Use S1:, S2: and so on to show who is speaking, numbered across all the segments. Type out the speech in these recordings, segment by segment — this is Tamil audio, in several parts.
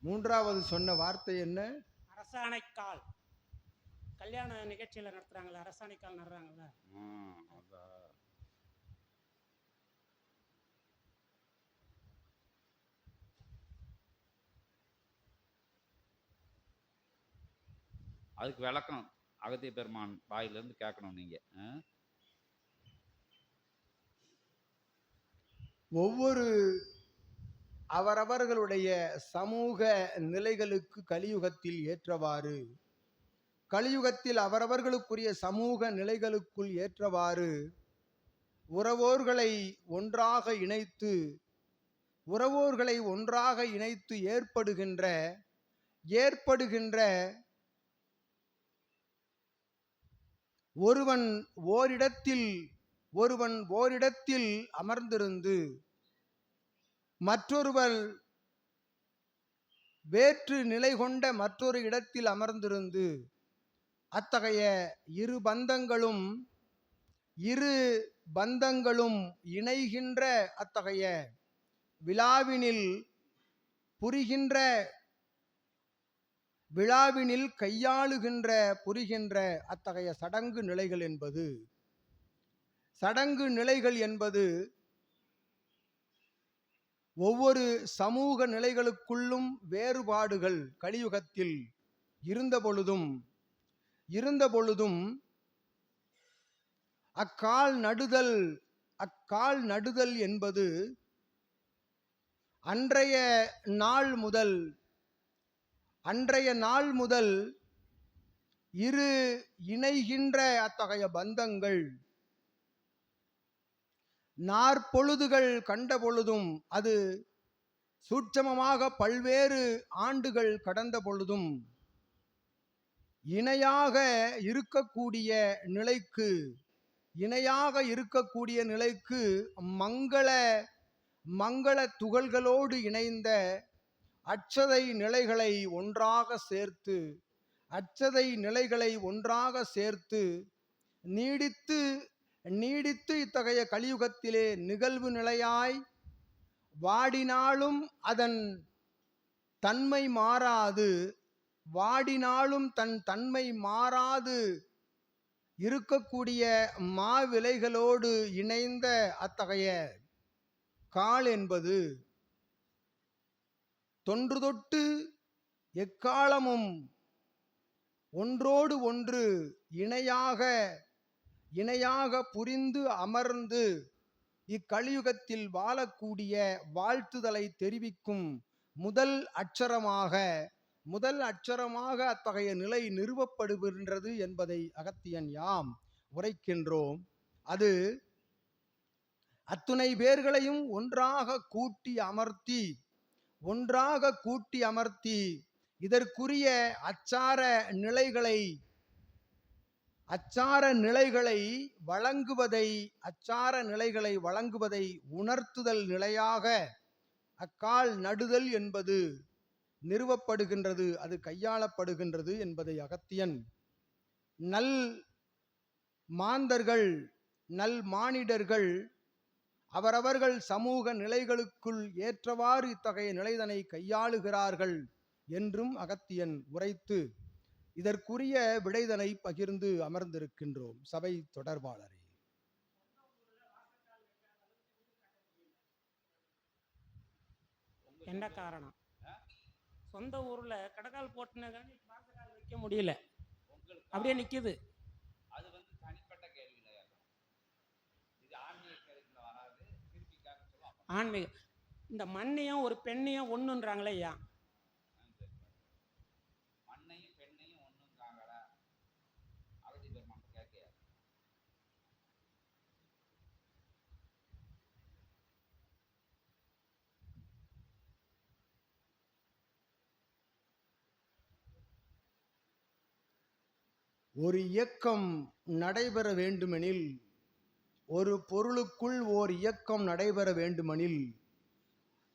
S1: மூன்றாவது சொன்ன வார்த்தை என்ன?
S2: அரசாணைக்கால். கல்யாண நிகழ்ச்சியில நடத்துறாங்கல்ல, அரசாணைக்கால் நடுறாங்கல்ல.
S3: அதுக்கு விளக்கம் அகத்திய பெருமான் வாயிலிருந்து கேட்கணும் நீங்க.
S1: ஒவ்வொரு அவரவர்களுடைய சமூக நிலைகளுக்கு கலியுகத்தில் ஏற்றவாறு, கலியுகத்தில் அவரவர்களுக்குரிய சமூக நிலைகளுக்குள் ஏற்றவாறு உறவோர்களை ஒன்றாக இணைத்து ஏற்படுகின்ற ஒருவன் ஓரிடத்தில் அமர்ந்திருந்து மற்றொருவர் வேற்று நிலை கொண்ட மற்றொரு இடத்தில் அமர்ந்திருந்து அத்தகைய இரு பந்தங்களும் இணைகின்ற அத்தகைய விழாவினில் புரிகின்ற அத்தகைய சடங்கு நிலைகள் என்பது ஒவ்வொரு சமூக நிலைகளுக்குள்ளும் வேறுபாடுகள் கலியுகத்தில் இருந்த பொழுதும் அக்கால் நடுதல் என்பது அன்றைய நாள் முதல் இரு இணைகின்ற அத்தகைய பந்தங்கள் நாற்பொழுதுகள் கண்ட பொழுதும், அது சூட்சமமாக பல்வேறு ஆண்டுகள் கடந்த பொழுதும் இணையாக இருக்கக்கூடிய நிலைக்கு மங்கள துகள்களோடு இணைந்த அட்சதை நிலைகளை ஒன்றாக சேர்த்து நீடித்து இத்தகைய கலியுகத்திலே நிகழ்வு நிலையாய் வாடினாலும் அதன் தன்மை மாறாது இருக்கக்கூடிய மாவிலைகளோடு இணைந்த அத்தகைய கால் என்பது தொன்று தொட்டு எக்காலமும் ஒன்றோடு ஒன்று இணையாக புரிந்து அமர்ந்து இக்கலியுகத்தில் வாழக்கூடிய வாழ்த்துதலை தெரிவிக்கும் முதல் அட்சரமாக அத்தகைய நிலை நிறுவப்படுகின்றது என்பதை அகத்தியன் யாம் உரைக்கின்றோம். அது அத்துணை பேர்களையும் ஒன்றாக கூட்டி அமர்த்தி இதற்குரிய அச்சார நிலைகளை வழங்குவதை உணர்த்துதல் நிலையாக அக்கால் நடுதல் என்பது நிறுவப்படுகின்றது, அது கையாளப்படுகின்றது என்பதை அகத்தியன் நல் மானிடர்கள் அவரவர்கள் சமூக நிலைகளுக்குள் ஏற்றவாறு இத்தகைய நிலைதனை கையாளுகிறார்கள் என்றும் அகத்தியன் உரைத்து இதற்குரிய விடைதனை பகிர்ந்து அமர்ந்திருக்கின்றோம். சபை தொடர்பாளரே,
S2: என்ன காரணம்? சொந்த ஊர்ல கடக்கால் போட்டுன வைக்க முடியல, அப்படியே நிக்குது.
S3: அது தனிப்பட்ட கேள்வி கிடையாது, இது ஆன்மீக கேள்வியில வராது.
S2: ஆன்மீக இந்த மண்ணையும் ஒரு பெண்ணையும் ஒண்ணுன்றாங்களே ஐயா,
S3: மண்ணையும் பெண்ணையும் ஒண்ணுன்றாங்களா? அகத்திய பெருமான் கேட்க
S1: ஒரு இயக்கம் நடைபெற வேண்டுமெனில், ஒரு பொருளுக்குள் ஓர் இயக்கம் நடைபெற வேண்டுமெனில்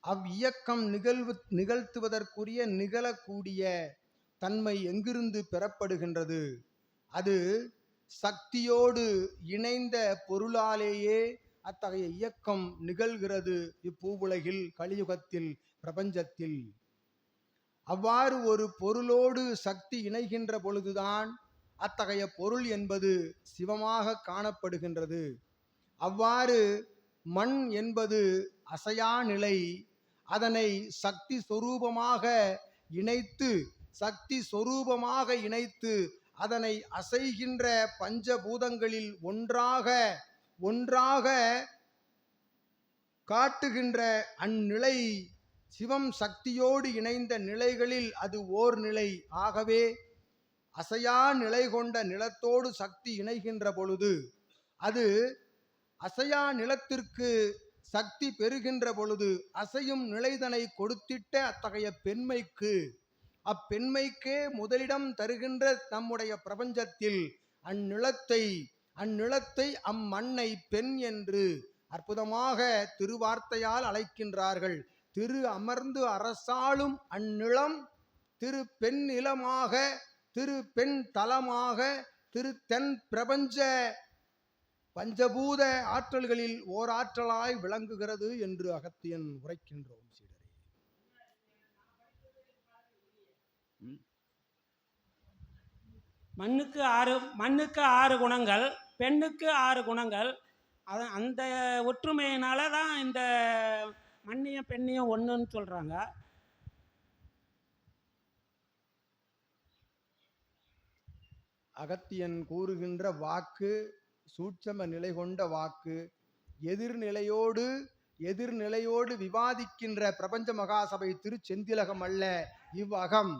S1: அவ்வியக்கம் நிகழ்த்துவதற்குரிய நிகழக்கூடிய தன்மை எங்கிருந்து பெறப்படுகின்றது? அது சக்தியோடு இணைந்த பொருளாலேயே அத்தகைய இயக்கம் நிகழ்கிறது. இப்பூவுலகில் கலியுகத்தில் பிரபஞ்சத்தில் அவ்வாறு ஒரு பொருளோடு சக்தி இணைகின்ற பொழுதுதான் அத்தகைய பொருள் என்பது சிவமாக காணப்படுகின்றது. அவ்வாறு மண் என்பது அசையா நிலை. அதனை சக்தி சொரூபமாக இணைத்து அதனை அசைகின்ற பஞ்சபூதங்களில் ஒன்றாக காட்டுகின்ற அந்நிலை சிவம் சக்தியோடு இணைந்த நிலைகளில் அது ஓர் நிலை. ஆகவே அசையா நிலை கொண்ட நிலத்தோடு சக்தி இணைகின்ற பொழுது, அது அசையா நிலத்திற்கு சக்தி பெறுகின்ற பொழுது அசையும் நிலைதனை கொடுத்திட்ட அத்தகைய அப்பெண்மைக்கே முதலிடம் தருகின்ற நம்முடைய பிரபஞ்சத்தில் அந்நிலத்தை அம்மண்ணை பெண் என்று அற்புதமாக திருவார்த்தையால் அழைக்கின்றார்கள். திரு அமர்ந்து அரசாளும் அந்நிலம் திரு பெண் நிலமாக, திரு பெண் தலமாக, திரு தென் பிரபஞ்ச பஞ்சபூத ஆற்றல்களில் ஓர் ஆற்றலாய் விளங்குகிறது என்று அகத்தியன் உரைக்கின்றோம்.
S2: மண்ணுக்கு 6 குணங்கள், பெண்ணுக்கு 6 குணங்கள். அந்த ஒற்றுமையினால தான் இந்த மண்ணையும் பெண்ணையும் ஒன்றுன்னு சொல்றாங்க.
S1: அகத்தியன் கூறுகின்ற வாக்கு சூட்சம நிலை கொண்ட வாக்கு. எதிர்நிலையோடு விவாதிக்கின்ற பிரபஞ்ச மகாசபை திருச்செந்திலகம் அல்ல இவ்வகம்.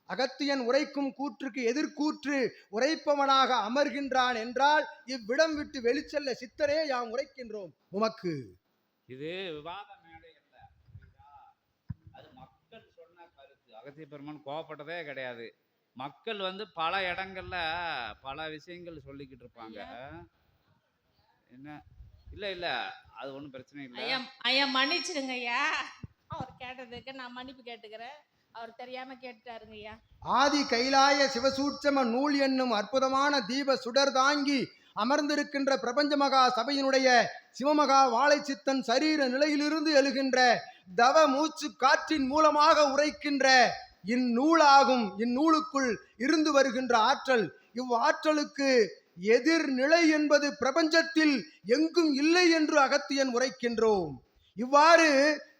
S1: அகத்தியன் உரைக்கும் கூற்றுக்கு எதிர்கூற்று உரைப்பவனாக அமர்கின்றான் என்றால் இவ்விடம் விட்டு வெளிச்செல்ல சித்தரே யாம் உரைக்கின்றோம் உமக்கு.
S3: இது விவாத மேடை அல்ல, அது மக்கள் சொன்ன கருத்து. அகத்திய பெருமான் கோவப்பட்டதே கிடையாது. மக்கள் பல இடங்கள்ல பல விஷயங்கள் சொல்லிக்கிட்டு இருப்பாங்க. என்ன இல்ல அது ஒன்றும் பிரச்சனை இல்லை.
S4: ஐயா மன்னிச்சிடுங்க ஐயா, அவர் கேட்டதுக்கு நான் மன்னிப்பு கேட்டுக்கிறேன். அவர் தெரியாம கேட்டுட்டாருங்க ஐயா.
S1: ஆதி கைலாய சிவசூட்சம நூல் என்னும் அற்புதமான தீப சுடர் தாங்கி அமர்ந்திருக்கின்ற பிரபஞ்ச மகா சபையினுடைய சிவமகா வாழை சித்தன் சரீர நிலையிலிருந்து எழுகின்ற தவ மூச்சு காற்றின் மூலமாக உரைக்கின்ற இந்நூலாகும். இந்நூலுக்குள் இருந்து வருகின்ற ஆற்றல், இவ்வாற்றலுக்கு எதிர்நிலை என்பது பிரபஞ்சத்தில் எங்கும் இல்லை என்று அகத்தியன் உரைக்கின்றோம். இவ்வாறு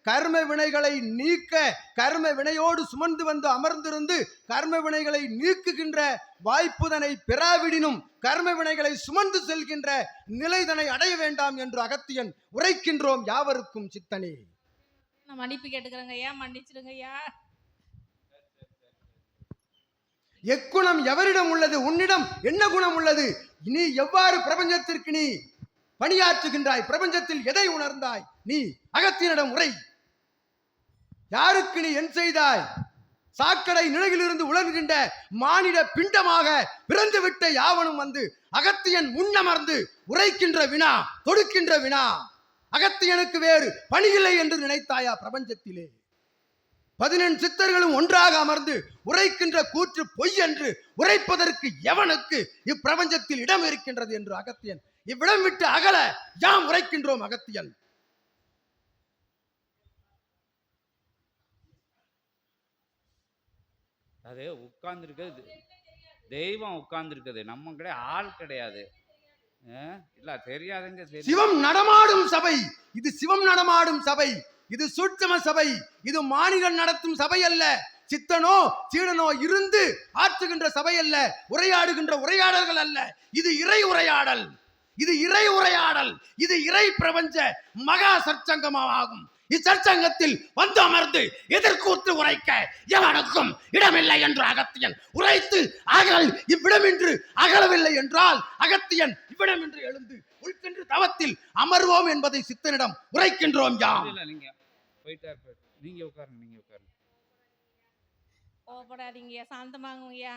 S1: கர்ம வினைகளை நீக்க, கர்ம வினையோடு சுமந்து வந்து அமர்ந்திருந்து கர்ம வினைகளை நீக்குகின்ற வாய்ப்புதனை பெறாவிடினும் கர்ம வினைகளை சுமந்து செல்கின்ற நிலைதனை அடைய வேண்டாம் என்று அகத்தியன் உரைக்கின்றோம். யாவருக்கும் சித்தனே.
S4: நான் மன்னிப்பு கேட்டுக்கிறேங்க ஐயா, மன்னிச்சிடுங்க ஐயா.
S1: எக்குணம் எவரிடம் உள்ளது? உன்னிடம் என்ன குணம் உள்ளது? நீ எவ்வாறு பிரபஞ்சத்திற்கு நீ பணியாற்றுகின்றாய்? பிரபஞ்சத்தில் எதை உணர்ந்தாய்? நீ அகத்தியனிடம் உரை. யாருக்கு நீ என் செய்தாய்? சாக்கடை நிலையிலிருந்து உலர்கின்ற மானிட பிண்டமாக பிறந்துவிட்ட யாவனும் அகத்தியன் முன்னமர்ந்து உரைக்கின்ற வினா, தொடுக்கின்ற வினா. அகத்தியனுக்கு வேறு பணியில்லை என்று நினைத்தாயா? பிரபஞ்சத்திலே 14 சித்தர்களும் ஒன்றாக அமர்ந்து உரைக்கின்ற கூற்று பொய் என்று உரைப்பதற்கு எவனுக்கு இப்பிரபஞ்சத்தில் இடம் இருக்கின்றது என்று அகத்தியன் இவ்விடம் விட்டு அகல யாம் உரைக்கின்றோம். அகத்தியன்
S3: அது உட்கார்ந்துருக்கிறது தெய்வம், உட்கார்ந்துருக்குது நம்ம கிடையாது, ஆள் கிடையாது. இல்ல தெரியாதுங்க.
S1: சிவம் நடமாடும் சபை இது, சிவம் நடமாடும் சபை இது, சூட்சம சபை இது, மானிடன் நடத்தும் சபை அல்ல. சித்தனோ சீடனோ இருந்து ஆற்றுகின்ற சபை அல்ல, உரையாடுகின்ற உரையாடல்கள் அல்ல. இது இறை உரையாடல், இது இறை உரையாடல், இது இறை பிரபஞ்ச மகா சற்சங்கமாகும். இச்சற்சங்கத்தில் வந்து அமர்ந்து எதிர்கூத்து உரைக்க எவனுக்கும் இடமில்லை என்று அகத்தியன் உரைத்து அகல் இவ்விடமின்று அகலவில்லை என்றால் அகத்தியன் இவ்விடமின்று எழுந்து உள்சென்று தவத்தில் அமர்வோம் என்பதை சித்தனிடம் உரைக்கின்றோம். யாம்
S3: நீங்க போயிட்டார், நீங்க உட்காருங்க, நீங்க உட்காருங்க.
S4: கோபப்படாதீங்க, சாந்தமாங்கய்யா.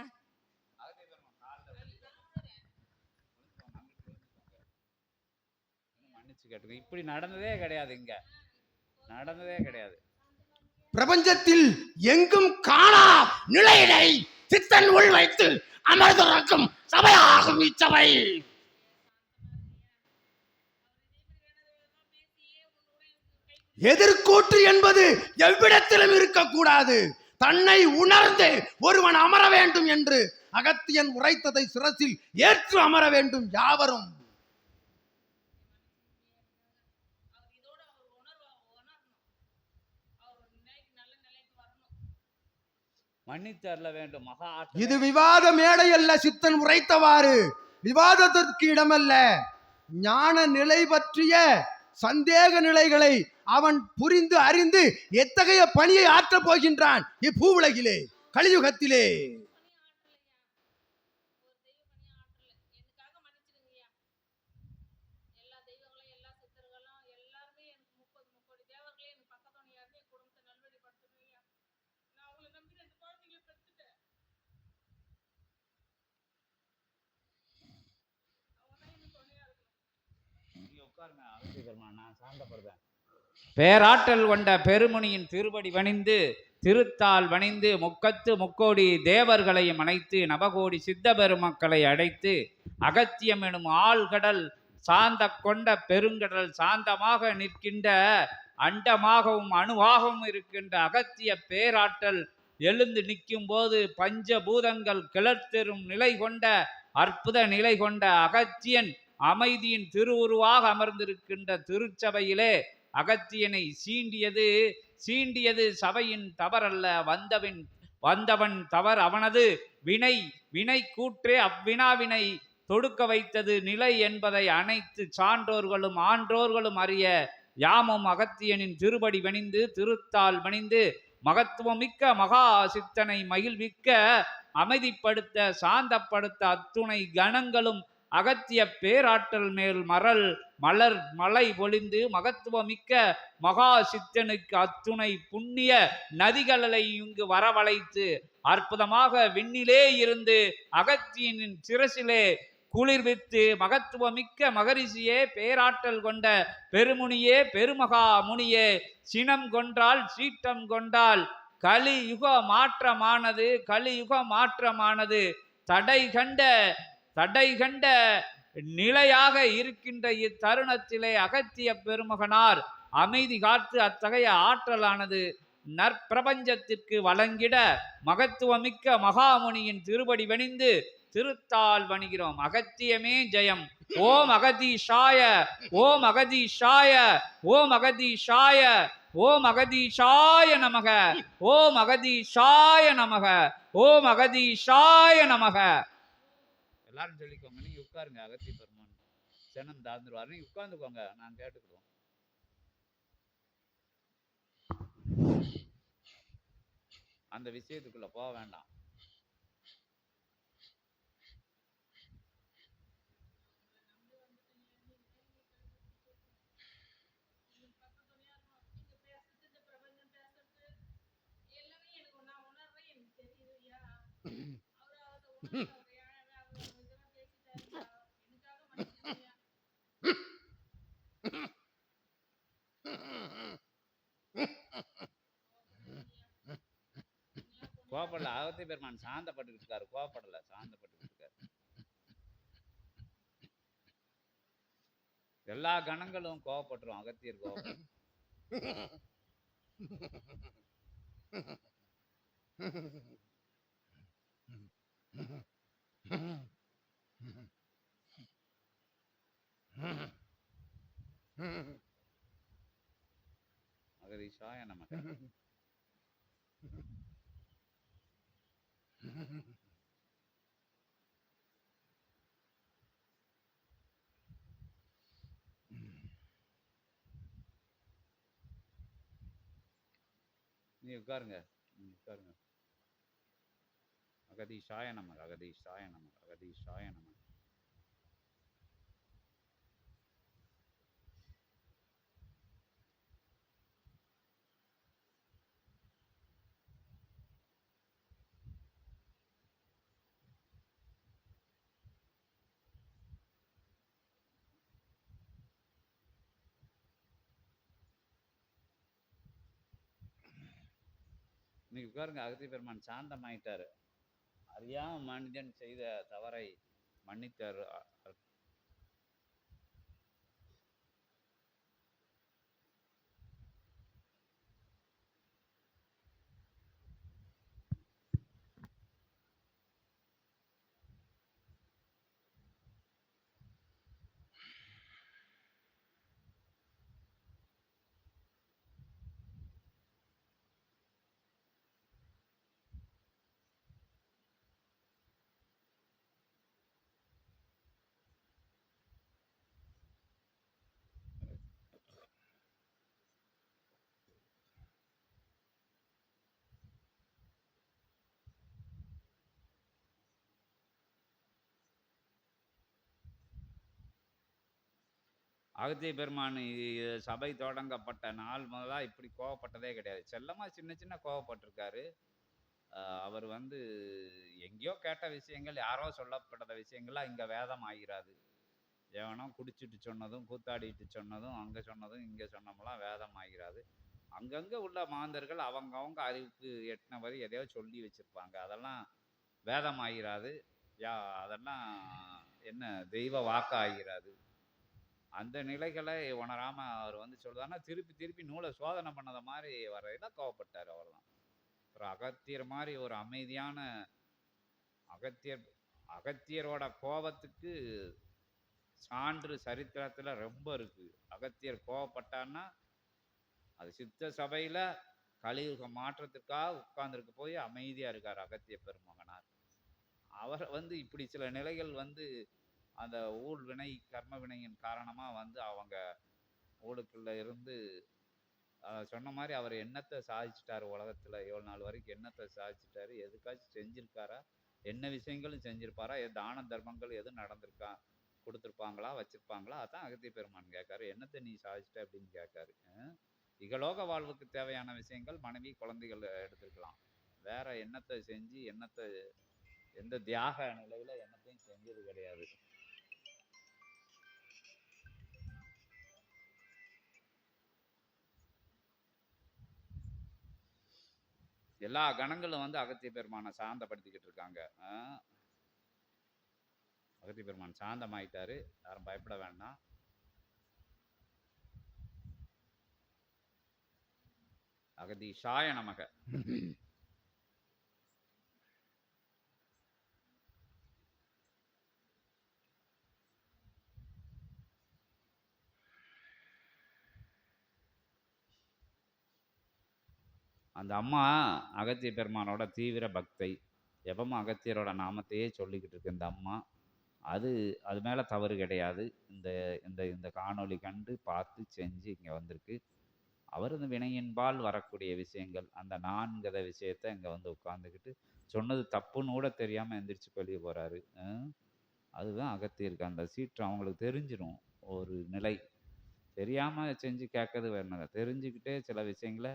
S3: மன்னிச்சு கேட்டுங்க. இப்படி நடந்ததே கிடையாது, இங்க நடந்ததே கிடையாது.
S1: பிரபஞ்சத்தில் எங்கும் காணா நிலையினை சித்தன் உள் வைத்து அமர்ந்திருக்கும் சபையாகும் இச்சபை. எதிர்கூற்று என்பது எவ்விடத்திலும் இருக்கக்கூடாது. தன்னை உணர்ந்து ஒருவன் அமர வேண்டும் என்று அகத்தியன் உரைத்ததை சிரசில் ஏற்று அமர வேண்டும் யாவரும்.
S4: அவர் இதோட அவர் உணரணும். அவர் நல்ல நிலைக்கு வரணும்.
S3: மன்னித்தரல வேண்டும் மகா
S1: இது விவாத மேடை அல்ல. சித்தன் உரைத்தவாறு விவாதத்திற்கு இடமல்ல. ஞான நிலை பற்றிய சந்தேக நிலைகளை அவன் புரிந்து அறிந்து எத்தகைய பணியை ஆற்றப் போகின்றான் இப்பூவுலகிலே கலியுகத்திலே.
S3: நான் சாந்தப்படுறேன். பேராற்றல் கொண்ட பெருமுனியின் திருவடி வணிந்து திருத்தால் வணிந்து முக்கத்து முக்கோடி தேவர்களையும் அணைத்து நவகோடி சித்த பெருமக்களை அடைத்து அகத்தியம் எனும் ஆழ்கடல் சாந்த கொண்ட பெருங்கடல் சாந்தமாக நிற்கின்ற அண்டமாகவும் அணுவாகவும் இருக்கின்ற அகத்திய பேராற்றல் எழுந்து நிற்கும் போது பஞ்சபூதங்கள் கிளர்த்தெறும் நிலை கொண்ட அற்புத நிலை கொண்ட அகத்தியன் அமைதியின் திருவுருவாக அமர்ந்திருக்கின்ற திருச்சபையிலே அகத்தியனை சீண்டியது சபையின் தவறல்ல, வந்தவன் தவறு அவனது வினை கூற்றே அவ்வினாவினை தொடுக்க வைத்தது நிலை என்பதை அனைத்து சான்றோர்களும் ஆன்றோர்களும் அறிய யாமும் அகத்தியனின் திருபடி வணிந்து திருத்தால் வணிந்து மகத்துவமிக்க மகா சித்தனை மகிழ்விக்க அமைதிப்படுத்த சாந்தப்படுத்த அத்துணை கணங்களும் அகத்திய பேராற்றல் மேல் மலர் மலை பொழிந்து மகத்துவமிக்க மகா சித்தனுக்கு அத்துணை புண்ணிய நதிகளை இங்கு வரவழைத்து அற்புதமாக விண்ணிலே இருந்து அகத்தியனின் சிரசிலே குளிர்வித்து மகத்துவமிக்க மகரிஷியே பேராற்றல் கொண்ட பெருமுனியே பெருமகா முனியே சினம் கொன்றால் சீற்றம் கொண்டால் கலியுக மாற்றமானது தடை கண்ட நிலையாக இருக்கின்ற இத்தருணத்திலே அகத்திய பெருமகனார் அமைதி காத்து அத்தகைய ஆற்றலானது நற்பிரபஞ்சத்திற்கு வழங்கிட மகத்துவமிக்க மகாமுனியின் திருபடி வணிந்து திருத்தால் வணிகிறோம். அகத்தியமே ஜெயம். ஓம் அகதீஷாய ஓம் அகதீஷாய ஓம் அகதீஷாய ஓம் அகதீஷாய நமக ஓம் அகதீஷாய நமக ஓம் அகதீஷாய நமக. எல்லாரும் சொல்லிக்கோங்க. நீங்க உட்காருங்க. அகத்திய பெருமான் சனம் தாழ்ந்துருவார். நீங்க உட்கார்ந்துக்கோங்க. நான் கேட்டுக்கிறோம். அந்த விஷயத்துக்குள்ள போக வேண்டாம். கோபப்படல. அகத்திய பெருமான் சாந்தப்பட்டுக்கிட்டு இருக்காரு. கோபப்படல, சாந்தப்பட்டுக்கிட்டு இருக்காரு. எல்லா கணங்களும் கோபப்பட்டுரும். அகத்தியர் கோபப்படும். அகதீஷாய நமக. நீ உட்காருங்க. அகதீஷாய நமக அகதீஷாய நமக அகதீஷாய நமக. இன்னைக்கு உட்காருங்க. அகத்திய பெருமான் சாந்தமாயிட்டாரு. அறியாம மனிதன் செய்த தவறை மன்னித்தார். அகத்திய பெருமான் சபை தொடங்கப்பட்ட நாள் முதலாக இப்படி கோவப்பட்டதே கிடையாது. செல்லமாக சின்ன சின்ன கோவப்பட்டிருக்காரு. அவர் வந்து எங்கேயோ கேட்ட விஷயங்கள், யாரோ சொல்லப்பட்ட விஷயங்கள்லாம் இங்கே வேதம் ஆகிறாது. எவனோ குடிச்சிட்டு சொன்னதும், கூத்தாடிட்டு சொன்னதும், அங்கே சொன்னதும், இங்கே சொன்னமெல்லாம் வேதம் ஆகிறாது. அங்கங்கே உள்ள மாந்தர்கள் அவங்கவங்க அறிவுக்கு எட்டினவரை எதையோ சொல்லி வச்சுருப்பாங்க. அதெல்லாம் வேதம் ஆகிறாது. அதெல்லாம் என்ன தெய்வ வாக்கு ஆகிறாது. அந்த நிலைகளை உணராமல் அவர் வந்து சொல்லுவார்னா, திருப்பி திருப்பி நூலை சோதனை பண்ணதை மாதிரி வரையில கோவப்பட்டார். அவ்வளோதான். ஒரு அகத்தியர் மாதிரி ஒரு அமைதியான அகத்தியரோட கோபத்துக்கு சான்று சரித்திரத்தில் ரொம்ப இருக்கு. அகத்தியர் கோவப்பட்டான்னா அது சித்த சபையில் கலியுக மாற்றத்துக்காக உட்கார்ந்துருக்கு போய் அமைதியாக இருக்கார் அகத்திய பெருமகனார். அவரை வந்து இப்படி சில நிலைகள் வந்து அந்த ஊழ் வினை கர்ம வினையின் காரணமாக வந்து அவங்க ஊழுக்குள்ள இருந்து சொன்ன மாதிரி அவர் என்னத்தை சாதிச்சிட்டாரு உலகத்தில், எவ்வளோ நாள் வரைக்கும் என்னத்தை சாதிச்சிட்டாரு, எதுக்காச்சும் செஞ்சுருக்காரா, என்ன விஷயங்களும் செஞ்சுருப்பாரா, தான தர்மங்கள் எதுவும் நடந்திருக்கா, கொடுத்துருப்பாங்களா, வச்சுருப்பாங்களா, அதான் அகத்திய பெருமான் கேட்காரு. என்னத்தை நீ சாதிச்சிட்ட அப்படின்னு கேட்காரு. இகலோக வாழ்வுக்கு தேவையான விஷயங்கள் மனைவி குழந்தைகள் எடுத்துருக்கலாம். வேற என்னத்தை செஞ்சு என்னத்தை எந்த தியாக நிலையில் என்னத்தையும் செஞ்சது கிடையாது. எல்லா கணங்களும் வந்து அகத்திய பெருமானை சாந்தப்படுத்திக்கிட்டு இருக்காங்க. அகத்திய பெருமான் சாந்தமாயிட்டாரு, யாரும் பயப்பட வேண்டாம். அகதீஷாய நமக. அந்த அம்மா அகத்திய பெருமானோட தீவிர பக்தை, எப்பவும் அகத்தியரோட நாமத்தையே சொல்லிக்கிட்டு இருக்கு இந்த அம்மா. அது மேலே தவறு கிடையாது. இந்த இந்த இந்த காணொளி கண்டு பார்த்து செஞ்சு இங்கே வந்திருக்கு. அவர் இந்த வினையின்பால் வரக்கூடிய விஷயங்கள், அந்த நான்கத விஷயத்த இங்கே வந்து உட்காந்துக்கிட்டு சொன்னது தப்புன்னு கூட தெரியாமல் எந்திரிச்சு வெளியே போகிறாரு. அதுதான் அகத்தியருக்கு அந்த சீற்றம் அவங்களுக்கு தெரிஞ்சிடும். ஒரு நிலை தெரியாமல் செஞ்சு கேட்கறது வேணுங்க, தெரிஞ்சுக்கிட்டே சில விஷயங்களை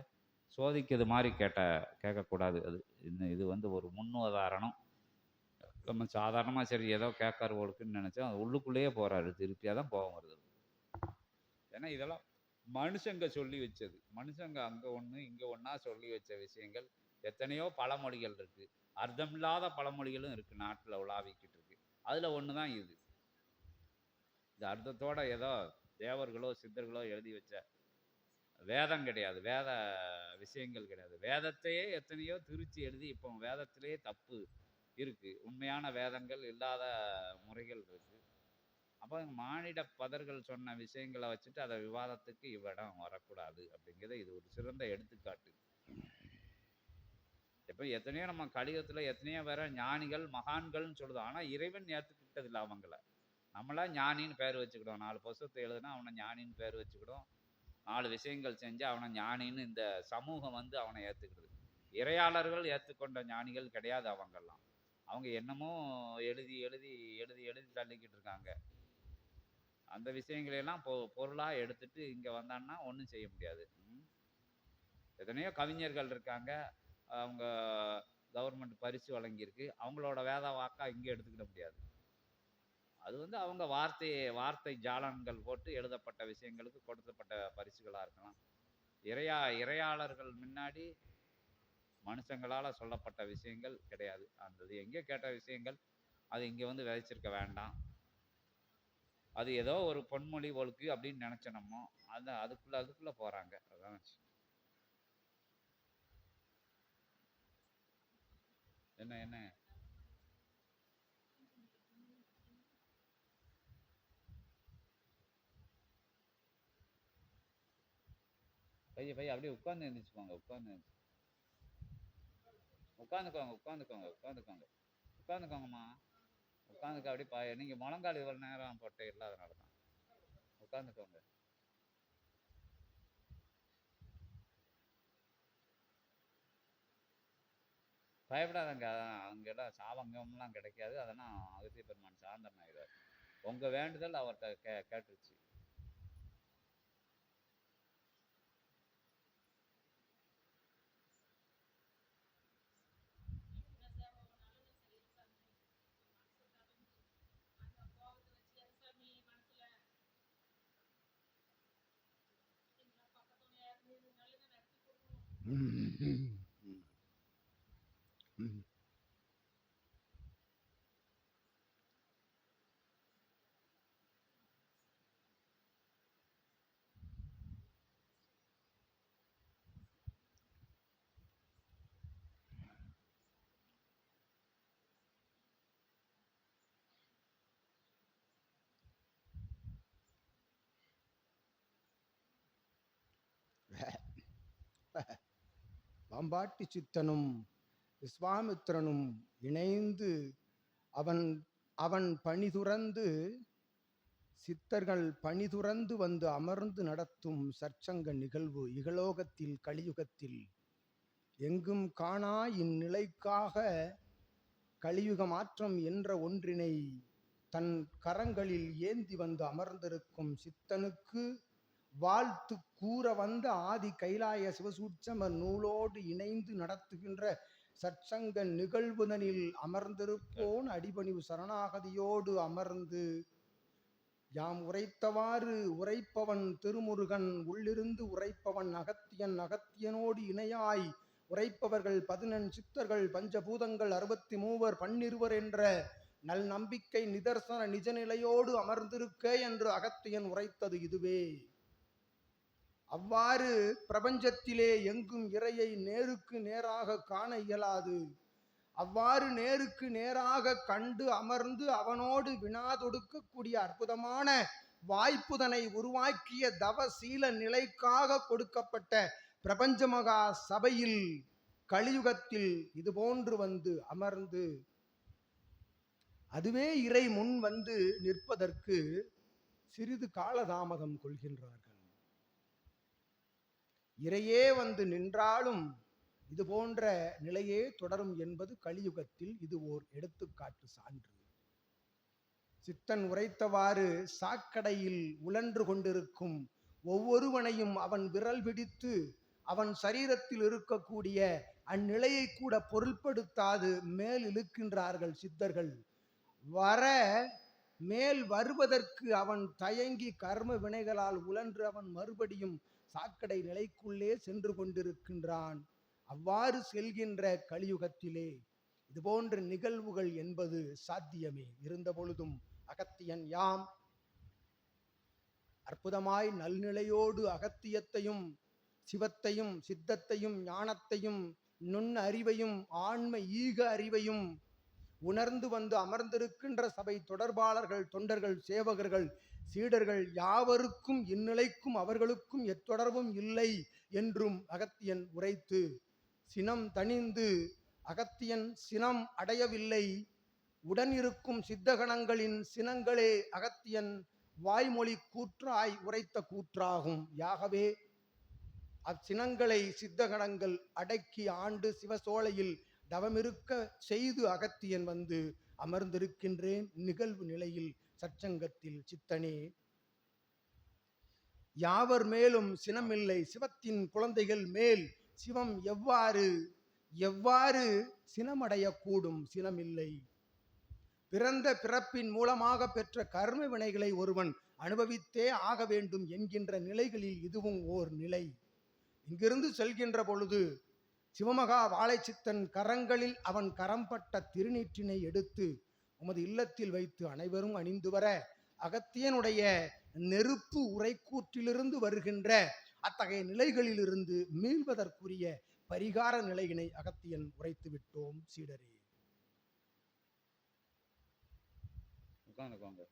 S3: சோதிக்கிறது மாதிரி கேட்கக்கூடாது. அது இது வந்து ஒரு முன்னுதாரணம். நம்ம சாதாரணமாக சரி ஏதோ கேட்காரு ஒழுக்குன்னு நினச்சா அது உள்ளுக்குள்ளேயே போகிறாரு, திருப்பியாக தான் போக வருது. ஏன்னா இதெல்லாம் மனுஷங்க சொல்லி வச்சது, மனுஷங்க அங்கே ஒன்று இங்கே ஒன்றா சொல்லி வச்ச விஷயங்கள். எத்தனையோ பழமொழிகள் இருக்குது, அர்த்தமில்லாத பழமொழிகளும் இருக்குது நாட்டில் உலாவிக்கிட்டு இருக்கு. அதில் ஒன்று தான் இது. இந்த அர்த்தத்தோட ஏதோ தேவர்களோ சித்தர்களோ எழுதி வச்ச வேதம் கிடையாது, வேத விஷயங்கள் கிடையாது. வேதத்தையே எத்தனையோ திருச்சி எழுதி இப்போ வேதத்திலேயே தப்பு இருக்குது, உண்மையான வேதங்கள் இல்லாத முறைகள் இருக்குது. அப்போ மானிட பதர்கள் சொன்ன விஷயங்களை வச்சுட்டு அதை விவாதத்துக்கு இவ்விடம் வரக்கூடாது அப்படிங்கிறத இது ஒரு சிறந்த எடுத்துக்காட்டு. இப்போ எத்தனையோ நம்ம கலியுகத்தில் எத்தனையோ வேற ஞானிகள் மகான்கள்னு சொல்லுது, ஆனால் இறைவன் ஏற்றுக்கிட்டது இல்லை அவங்கள. நம்மளா ஞானின்னு பேர் வச்சுக்கிட்டோம், 4 புஸ்தகத்தை எழுதுனா அவனை ஞானின்னு பேர் வச்சுக்கிட்டோம், 4 விஷயங்கள் செஞ்சு அவனை ஞானின்னு இந்த சமூகம் வந்து அவனை ஏற்றுக்கிடுது. இறையாளர்கள் ஏற்றுக்கொண்ட ஞானிகள் கிடையாது அவங்கெல்லாம். அவங்க என்னமோ எழுதி எழுதி எழுதி எழுதி தள்ளிக்கிட்டு இருக்காங்க. அந்த விஷயங்களையெல்லாம் பொருளாக எடுத்துட்டு இங்கே வந்தான்னா ஒன்றும் செய்ய முடியாது. எத்தனையோ கவிஞர்கள் இருக்காங்க, அவங்க கவர்மெண்ட் பரிசு வழங்கியிருக்கு, அவங்களோட வேத வாக்கா இங்கே எடுத்துக்கிட முடியாது. அது வந்து அவங்க வார்த்தை ஜாலங்கள் போட்டு எழுதப்பட்ட விஷயங்களுக்கு கொடுக்கப்பட்ட பரிசுகளாக இருக்கலாம். இறையாளர்கள் முன்னாடி மனுஷங்களால் சொல்லப்பட்ட விஷயங்கள் கிடையாது. அந்த எங்கே கேட்ட விஷயங்கள் அது இங்கே வந்து விதைச்சிருக்க வேண்டாம். அது ஏதோ ஒரு பொன்மொழி ஒழுக்கு அப்படின்னு நினச்சனமோ அதுக்குள்ளே போகிறாங்க. அதான் என்ன பைய அப்படியே உட்காந்து எழுந்திரிச்சுக்கோங்க, உட்காந்துக்கோங்கம்மா, உட்காந்துக்க. அப்படியே நீங்கள் முழங்கால் இவ்வளோ நேரம் போட்டு இல்லாதனால தான். உட்காந்துக்கோங்க. பயப்படாதங்க, அங்கெல்லாம் சாவங்கம்லாம் கிடைக்காது. அதெல்லாம் அகத்திய பெருமான் சாந்தமாயிடுவார். உங்கள் வேண்டுதல் அவர்கிட்ட கேட்டுருச்சு.
S1: பாம்பாட்டி சித்தனும் விஸ்வாமித்திரனும் இணைந்து அவன் அவன் பணிதுறந்து சித்தர்கள் பணிதுறந்து வந்து அமர்ந்து நடத்தும் சற்சங்க நிகழ்வு இகலோகத்தில் கலியுகத்தில் எங்கும் காணா இந்நிலைக்காக கலியுக மாற்றம் என்ற ஒன்றினை தன் கரங்களில் ஏந்தி வந்து அமர்ந்திருக்கும் சித்தனுக்கு வாழ்த்து கூற வந்த ஆதி கைலாய சிவசூட்சம நூலோடு இணைந்து நடத்துகின்ற சற்சங்க நிகழ்வுதனில் அமர்ந்திருப்போன் அடிபணிவு சரணாகதியோடு அமர்ந்து யாம் உரைத்தவாறு உரைப்பவன் திருமுருகன் உள்ளிருந்து உரைப்பவன் அகத்தியன் அகத்தியனோடு இணையாய் உரைப்பவர்கள் 14 சித்தர்கள் பஞ்சபூதங்கள் 63 பன்னிருவர் என்ற நல் நம்பிக்கை நிதர்சன நிஜநிலையோடு அமர்ந்திருக்க என்று அகத்தியன் உரைத்தது இதுவே. அவ்வாறு பிரபஞ்சத்திலே எங்கும் இறையை நேருக்கு நேராக காண இயலாது. அவ்வாறு நேருக்கு நேராக கண்டு அமர்ந்து அவனோடு வினா தொடுக்கக்கூடிய அற்புதமான வாய்ப்புதனை உருவாக்கிய தவசீல நிலைக்காக கொடுக்கப்பட்ட பிரபஞ்ச மகா சபையில் கலியுகத்தில் இதுபோன்று வந்து அமர்ந்து அதுவே இறை முன் வந்து நிற்பதற்கு சிறிது காலதாமதம் கொள்கின்றார்கள். இறையே வந்து நின்றாலும் இது போன்ற நிலையே தொடரும் என்பது கலியுகத்தில் இது ஓர் எடுத்துக்காட்டு சான்று. சித்தன் உரைத்தவாறு சாக்கடையில் உழன்று கொண்டிருக்கும் ஒவ்வொருவனையும் அவன் விரல் பிடித்து அவன் சரீரத்தில் இருக்கக்கூடிய அந்நிலையை கூட பொருள்படுத்தாது மேல் இழுக்கின்றார்கள் சித்தர்கள். மேல் வருவதற்கு அவன் தயங்கி கர்ம வினைகளால் உழன்று அவன் மறுபடியும் சாக்கடை நிலைக்குள்ளே சென்று கொண்டிருக்கின்றான். அவ்வாறு செல்கின்ற கலியுகத்திலே இதுபோன்ற நிகழ்வுகள் என்பது சாத்தியமே. இருந்த பொழுதும் அகத்தியன் யாம் அற்புதமாய் நல்நிலையோடு அகத்தியத்தையும் சிவத்தையும் சித்தத்தையும் ஞானத்தையும் நுண் அறிவையும் ஆன்ம ஈக அறிவையும் உணர்ந்து வந்து அமர்ந்திருக்கின்ற சபை தொடர்பாளர்கள் தொண்டர்கள் சேவகர்கள் சீடர்கள் யாவருக்கும் இந்நிலைக்கும் அவர்களுக்கும் எத்தொடர்பும் இல்லை என்றும் அகத்தியன் உரைத்து சினம் தணிந்து அகத்தியன் சினம் அடையவில்லை. உடன் இருக்கும் சித்தகணங்களின் சினங்களே அகத்தியன் வாய்மொழி கூற்றாய் உரைத்த கூற்றாகும். யாகவே அச்சினங்களை சித்தகணங்கள் அடக்கி ஆண்டு சிவசோலையில் தவமிருக்க செய்து அகத்தியன் வந்து அமர்ந்திருக்கின்றேன் நிகழ்வு நிலையில் சற்சங்கத்தில். சித்தனே, யாவர் மேலும் சினமில்லை, சிவத்தின் குழந்தைகள் மேல் சிவம் எவ்வாறு சினமடையக்கூடும்? சினமில்லை. பிறந்த பிறப்பின் மூலமாக பெற்ற கர்ம வினைகளை ஒருவன் அனுபவித்தே ஆக வேண்டும் என்கின்ற நிலைகளில் இதுவும் ஓர் நிலை. இங்கிருந்து செல்கின்ற பொழுது சிவமகா வாழைச்சித்தன் கரங்களில் அவன் கரம்பட்ட திருநீற்றினை எடுத்து உமது இல்லத்தில் வைத்து அனைவரும் அணிந்து வர அகத்தியனுடைய நெருப்பு உரைக்கூற்றிலிருந்து வருகின்ற அத்தகைய நிலைகளிலிருந்து மீள்வதற்குரிய பரிகார நிலையினை அகத்தியன் உரைத்து விட்டோம். சீடரே,
S3: உட்கார்ந்துக்கோங்க.